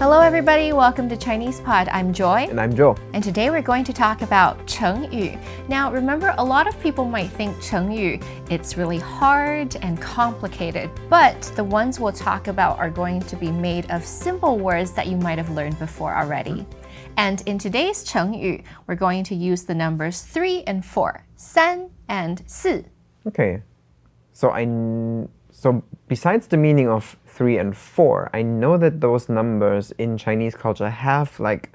Hello everybody, welcome to Chinese Pod. I'm Joy. And I'm Joe. And today we're going to talk about Chengyu. Now remember, a lot of people might think Chengyu, it's really hard and complicated, but the ones we'll talk about are going to be made of simple words that you might have learned before already. And in today's Chengyu, we're going to use the numbers 3 and 4, 三 and 四. Okay, so besides the meaning of 3 and 4, I know that those numbers in Chinese culture have like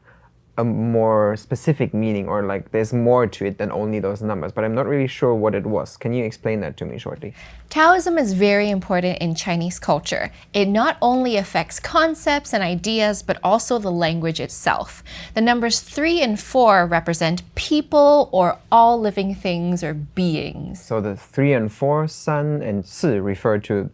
a more specific meaning, or like there's more to it than only those numbers, but I'm not really sure what it was. Can you explain that to me shortly? Taoism is very important in Chinese culture. It not only affects concepts and ideas, but also the language itself. The numbers 3 and 4 represent people or all living things or beings. So the 3 and 4, 三 and 四 refer to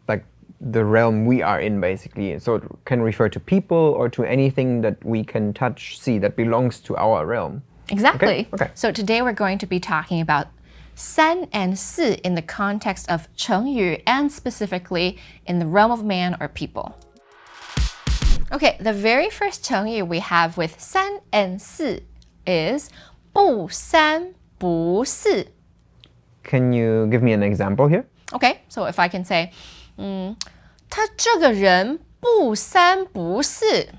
like the realm we are in, basically. So it can refer to people or to anything that we can touch, see, that belongs to our realm. Exactly. Okay. So today we're going to be talking about 三 and 四 in the context of Chengyu and specifically in the realm of man or people. Okay, the very first Chengyu we have with 三 and 四 is 不三不四. Can you give me an example here? Okay, so if I can say, 他这个人不三不四.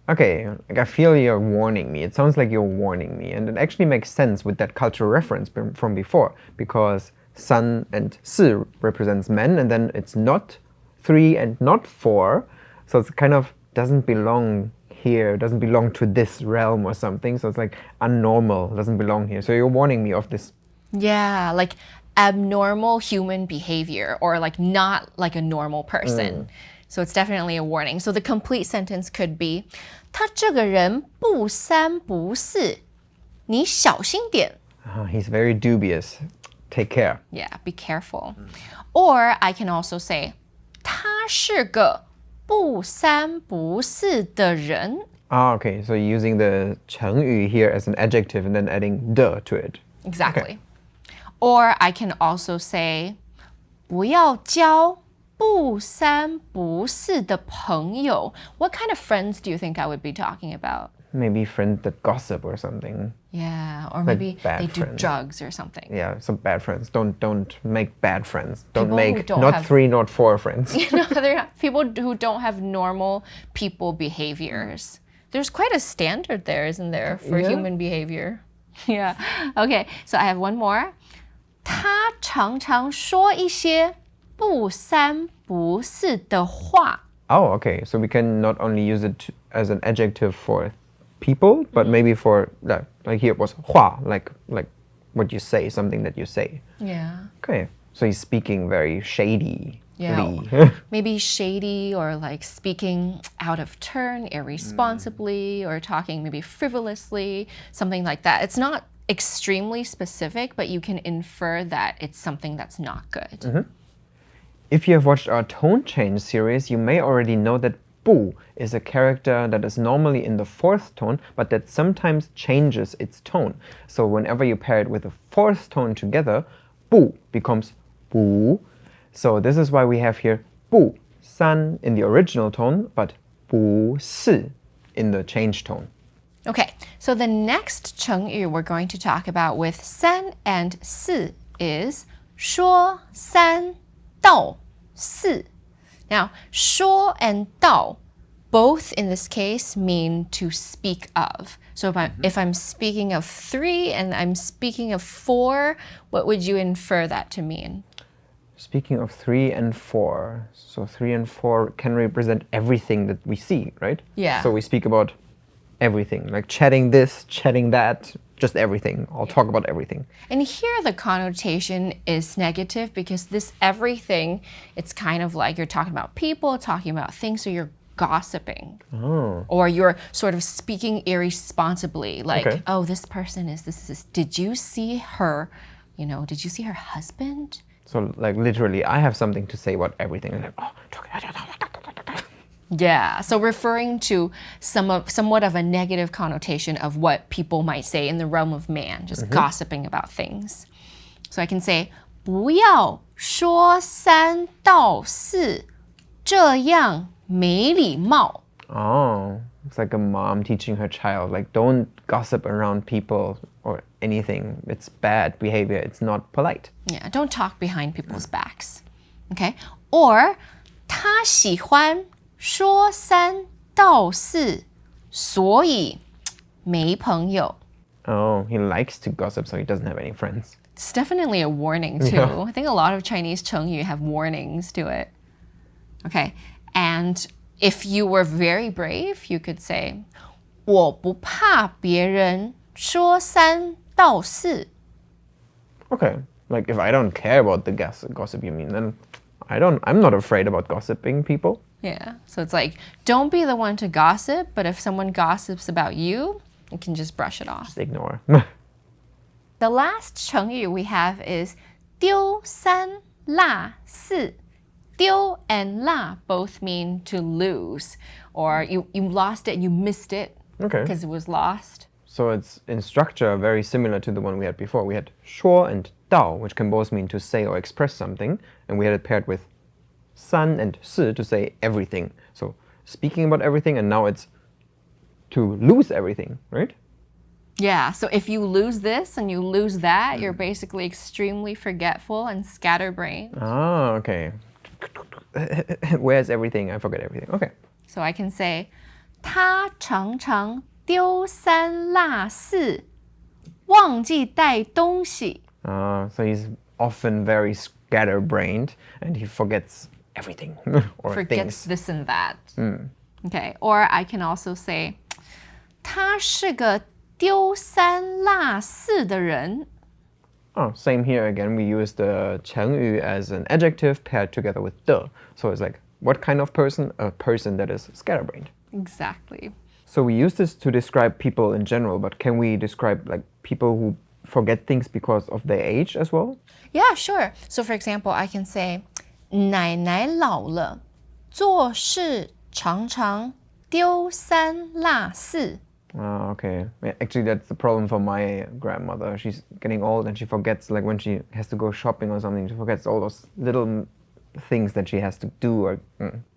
Okay, like I feel you're warning me. It sounds like you're warning me. And it actually makes sense with that cultural reference from before, because 三 and 四 represents men, and then it's not 3 and not 4. So it's kind of doesn't belong here, doesn't belong to this realm or something. So it's like unnormal, doesn't belong here. So you're warning me of this. Yeah, like abnormal human behavior, or like not like a normal person. So it's definitely a warning. So the complete sentence could be 他这个人不三不四，你小心点. He's very dubious. Take care. Yeah, be careful. Or I can also say 他是个不三不四的人. Okay, so using the 成语 here as an adjective and then adding de to it. Exactly. Okay. Or I can also say 不要交不三不四的朋友. What kind of friends do you think I would be talking about? Maybe friends that gossip or something. Yeah, or maybe bad they do friends. drugs or something. Yeah, some bad friends. Don't make bad friends. Don't People who make don't not have- 3, not 4 friends. They're not, people who don't have normal people behaviors. There's quite a standard there, isn't there, for Yeah. human behavior? Yeah. Okay, so I have one more. 他常常说一些不三不四的话. Oh, okay. So we can not only use it as an adjective for people, but maybe for like here it was 话, like what you say, something that you say. Yeah. Okay. So he's speaking very shady. Yeah. Maybe shady, or like speaking out of turn, irresponsibly, or talking maybe frivolously, something like that. It's not extremely specific, but you can infer that it's something that's not good. If you have watched our tone change series, you may already know that 不 is a character that is normally in the 4th tone, but that sometimes changes its tone. So whenever you pair it with the 4th tone together, 不 becomes 不. So this is why we have here 不三 in the original tone, but 不四 in the change tone. Okay, so the next Chengyu we're going to talk about with 三 and 四 is 说三道四. Now, 说 and 道, both in this case mean to speak of. So if I'm speaking of 3 and I'm speaking of 4, what would you infer that to mean? Speaking of 3 and 4, so 3 and 4 can represent everything that we see, right? Yeah. So we speak about everything, like chatting this, chatting that, just everything. I'll talk about everything. And here the connotation is negative, because this everything, it's kind of like you're talking about people, talking about things, so you're gossiping. Or you're sort of speaking irresponsibly, like, Okay. oh, this person is this. Did you see her, did you see her husband? So like literally, I have something to say about everything. And like, oh, Yeah, so referring to somewhat of a negative connotation of what people might say in the realm of man, just gossiping about things. So I can say, 不要说三道四，这样没礼貌. Oh, it's like a mom teaching her child, like, don't gossip around people or anything. It's bad behavior. It's not polite. Yeah, don't talk behind people's backs. Okay? Or 他喜欢说三道四，所以没朋友。Oh, he likes to gossip, so he doesn't have any friends. It's definitely a warning too. Yeah. I think a lot of Chinese Chengyu have warnings to it. Okay, and if you were very brave, you could say 我不怕别人说三道四. Okay, like if I don't care about the gossip you mean, then I'm not afraid about gossiping people. Yeah, so it's like, don't be the one to gossip, but if someone gossips about you, you can just brush it off. Just ignore. The last Chengyu we have is 丢三落四. 丢 and 落 both mean to lose, or you lost it, you missed it Okay. because it was lost. So it's in structure very similar to the one we had before. We had 说 and 道, which can both mean to say or express something, and we had it paired with 三 and 四 to say everything. So speaking about everything, and now it's to lose everything, right? Yeah, so if you lose this and you lose that, you're basically extremely forgetful and scatterbrained. Ah, okay. Where's everything? I forget everything. Okay. So I can say 他常常丢三落四，忘记带东西。 So he's often very scatterbrained and he forgets everything or Forgets things. this and that. Okay, or I can also say 他是个丢三落四的人。 Oh, same here again. We use the Chengyu as an adjective paired together with de. So it's like, what kind of person? A person that is scatterbrained. Exactly. So we use this to describe people in general, but can we describe like people who forget things because of their age as well? Yeah, sure. So for example, I can say 奶奶老了，做事常常丢三落四。 Okay. Yeah, actually, that's the problem for my grandmother. She's getting old and she forgets, like when she has to go shopping or something, she forgets all those little things that she has to do. Or,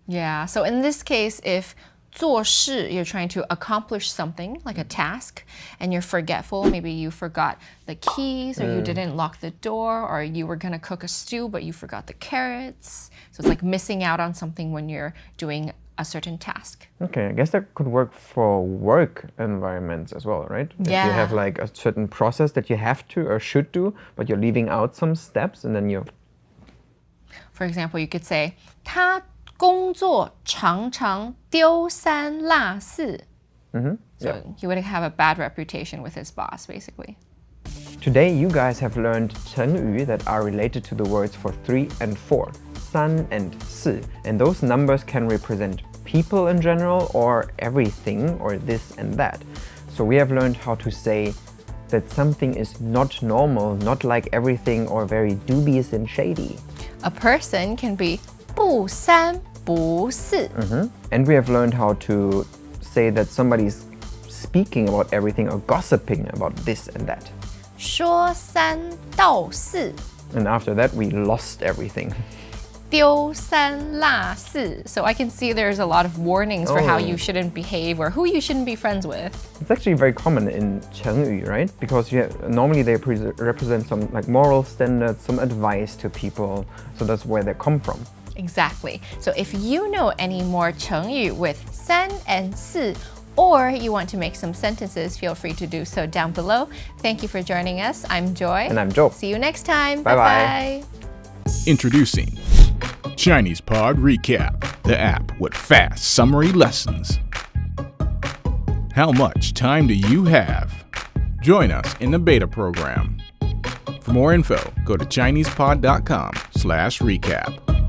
Yeah, so in this case, if 做事, you're trying to accomplish something, like a task, and you're forgetful, maybe you forgot the keys, or you didn't lock the door, or you were gonna cook a stew, but you forgot the carrots. So it's like missing out on something when you're doing a certain task. Okay, I guess that could work for work environments as well, right? If Yeah. you have like a certain process that you have to or should do, but you're leaving out some steps and then you... For example, you could say 他工作常常丢三落四. So he would have a bad reputation with his boss, basically. Today, you guys have learned Chengyu that are related to the words for 3 and 4, san and si, and those numbers can represent people in general or everything or this and that. So we have learned how to say that something is not normal, not like everything, or very dubious and shady. A person can be 不三不四. And we have learned how to say that somebody's speaking about everything or gossiping about this and that. 说三道四. And after that, we lost everything. 丢三落四. So I can see there's a lot of warnings for how you shouldn't behave or who you shouldn't be friends with. It's actually very common in Chengyu, right? Because normally they represent some like moral standards, some advice to people. So that's where they come from. Exactly. So if you know any more Chengyu with 三 and 四, or you want to make some sentences, feel free to do so down below. Thank you for joining us. I'm Joy. And I'm Joe. See you next time. Bye-bye. Bye-bye. Introducing Chinese Pod Recap, the app with fast summary lessons. How much time do you have? Join us in the beta program. For more info, go to ChinesePod.com/recap.